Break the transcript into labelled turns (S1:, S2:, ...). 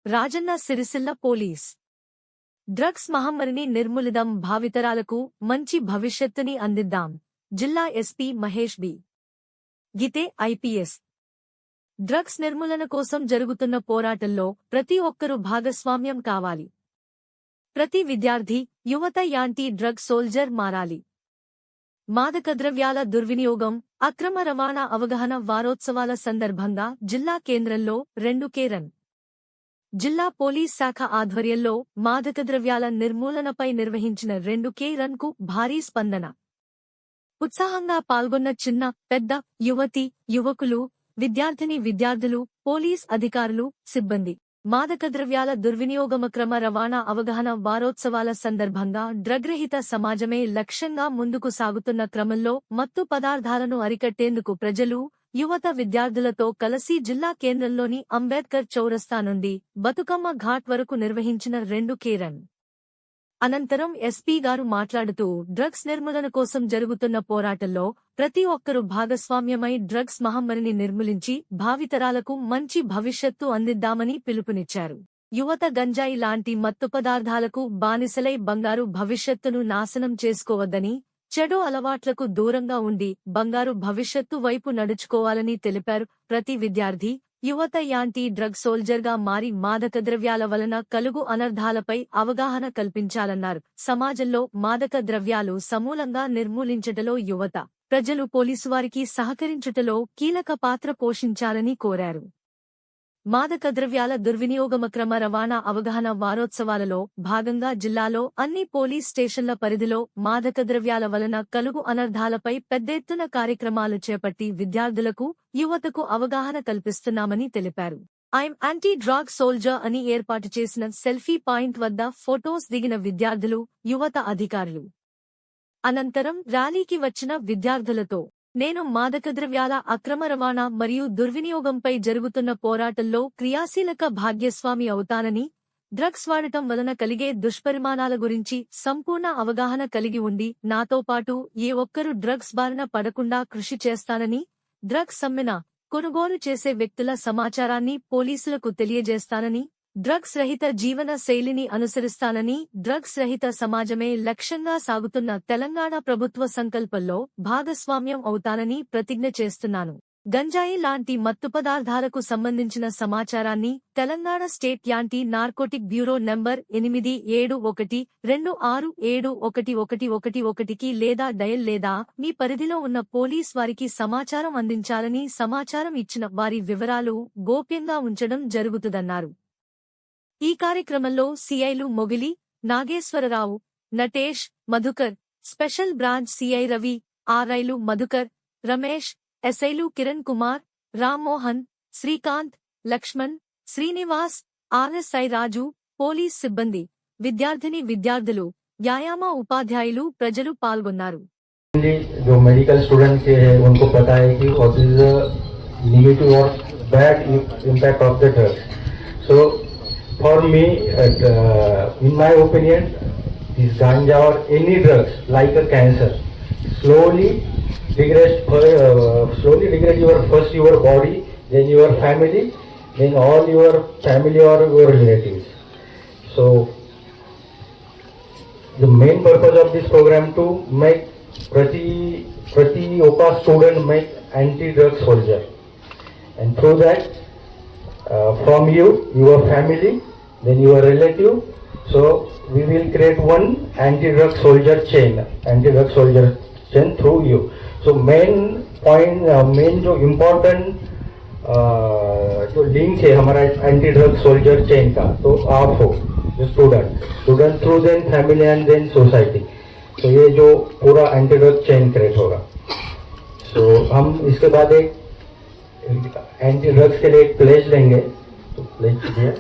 S1: Rajanna Sircilla police drugs మహమ్మారిని నిర్మూలిద్దాం, భావితరాలకు మంచి భవిష్యత్తుని అందిద్దాం. జిల్లా SP Mahesh B. గితే IPS. Drugs నిర్మూలన కోసం జరుగుతున్న పోరాటంలో ప్రతి ఒక్కరూ భాగస్వామ్యం కావాలి. ప్రతి విద్యార్థి, యువత యాంటీ డ్రగ్ సోల్జర్ మారాలి. మాదకద్రవ్యాల దుర్వినియోగం, అక్రమ రవాణా అవగాహన వారోత్సవాల సందర్భంగా జిల్లా కేంద్రంలో 2K రన్. జిల్లా పోలీస్ శాఖ ఆధ్వర్యంలో మాదకద్రవ్యాల నిర్మూలనపై నిర్వహించిన 2K రన్ కు భారీ స్పందన. ఉత్సాహంగా పాల్గొన్న చిన్న, పెద్ద, యువతీ, యువకులు, విద్యార్థులు, పోలీస్ అధికారులు, సిబ్బంది. మాదకద్రవ్యాల దుర్వినియోగమక్రమ రవాణా అవగాహన వారోత్సవాల సందర్భంగా డ్రగ్ రహిత సమాజమే లక్ష్యంగా ముందుకు సాగుతున్న క్రమంలో మత్తు పదార్థాలను అరికట్టేందుకు ప్రజలు, యువత విద్యార్థులతో కలిసి జిల్లా కేంద్రంలోని అంబేద్కర్ చౌరస్తా నుండి బతుకమ్మ ఘాట్ వరకు నిర్వహించిన 2K రన్. అనంతరం ఎస్పీ గారు మాట్లాడుతూ డ్రగ్స్ నిర్మూలన కోసం జరుగుతున్న పోరాటంలో ప్రతి ఒక్కరూ భాగస్వామ్యమై డ్రగ్స్ మహమ్మారిని నిర్మూలించి భావితరాలకు మంచి భవిష్యత్తు అందిద్దామని పిలుపునిచ్చారు. యువత గంజాయి లాంటి మత్తు పదార్థాలకు బానిసలై బంగారు భవిష్యత్తును నాశనం చేసుకోవద్దని, చెడు అలవాట్లకు దూరంగా ఉండి బంగారు భవిష్యత్తు వైపు నడుచుకోవాలని తెలిపారు. ప్రతి విద్యార్థి, యువత యాంటీ డ్రగ్ సోల్జర్గా మారి మాదకద్రవ్యాల వలన కలుగు అనర్థాలపై అవగాహన కల్పించాలన్నారు. సమాజంలో మాదక ద్రవ్యాలు సమూలంగా నిర్మూలించటలో యువత, ప్రజలు పోలీసువారికి సహకరించుటలో కీలక పాత్ర పోషించాలని కోరారు. మాదకద్రవ్యాల దుర్వినియోగమక్రమ రవాణా అవగాహన వారోత్సవాలలో భాగంగా జిల్లాలో అన్ని పోలీస్ స్టేషన్ల పరిధిలో మాదకద్రవ్యాల వలన కలుగు అనర్థాలపై పెద్దెత్తున కార్యక్రమాలు చేపట్టి విద్యార్థులకు, యువతకు అవగాహన కల్పిస్తున్నామని తెలిపారు. ఐఎమ్ యాంటీ డ్రగ్ సోల్జర్ అని ఏర్పాటు చేసిన సెల్ఫీ పాయింట్ వద్ద ఫొటోస్ దిగిన విద్యార్థులు, యువత అధికారులు. అనంతరం ర్యాలీకి వచ్చిన విద్యార్థులతో నేను మాదకద్రవ్యాల అక్రమ రవాణా మరియు దుర్వినియోగంపై జరుగుతున్న పోరాటంలో క్రియాశీలక భాగ్యస్వామి అవుతానని, డ్రగ్స్ వాడటం వలన కలిగే దుష్పరిమాణాల గురించి సంపూర్ణ అవగాహన కలిగి ఉండి నాతో పాటు ఏ ఒక్కరూ డ్రగ్స్ బారిన పడకుండా కృషి చేస్తానని, డ్రగ్స్ అమ్మిన, కొనుగోలు చేసే వ్యక్తుల సమాచారాన్ని పోలీసులకు తెలియజేస్తానని, డ్రగ్స్ రహిత జీవన శైలిని అనుసరిస్తానని, డ్రగ్స్ రహిత సమాజమే లక్ష్యంగా సాగుతున్న తెలంగాణ ప్రభుత్వ సంకల్పంలో భాగస్వామ్యం అవుతానని ప్రతిజ్ఞ చేస్తున్నాను. గంజాయి లాంటి మత్తు పదార్థాలకు సంబంధించిన సమాచారాన్ని Telangana state anti narcotic bureau number 871226711111కి లేదా డయల్ లేదా మీ పరిధిలో ఉన్న పోలీస్ వారికి సమాచారం అందించాలని, సమాచారం ఇచ్చిన వారి వివరాలు గోప్యంగా ఉంచడం జరుగుతుందన్నారు. ఈ కార్యక్రమంలో సిఐలు Mogili, Nageswara Rao, Natesh, Madhukar, special branch CI Ravi, ఆర్ఐలు మధుకర్, రమేష్, ఎస్ఐలు కిరణ్ కుమార్, రామ్మోహన్, శ్రీకాంత్, లక్ష్మణ్, శ్రీనివాస్, ఆర్ఎస్ఐ రాజు, పోలీస్ సిబ్బంది, విద్యార్థులు, వ్యాయామ ఉపాధ్యాయులు, ప్రజలు పాల్గొన్నారు.
S2: जो मेडिकल स्टूडेंट के हैं उनको पता है कि what is the negative or bad impact of the drugs. So for me, in my opinion, this ganja or any drugs like a cancer slowly degrades your body, then your family, then all your family or your relatives. So the main purpose of this program to make prati oka student make anti-drug soldier, and through that from you, your family, then your relative, so we will create one anti-drug soldier chain through you. So main जो important जो link है हमारा anti-drug soldier chain का, तो आप हो जो student through then family and then society. तो ये जो पूरा anti-drug chain create होगा. So हम इसके बाद एक एंटी ड्रग्स के लिए एक प्लेज लेंगे, तो प्लेज कीजिए.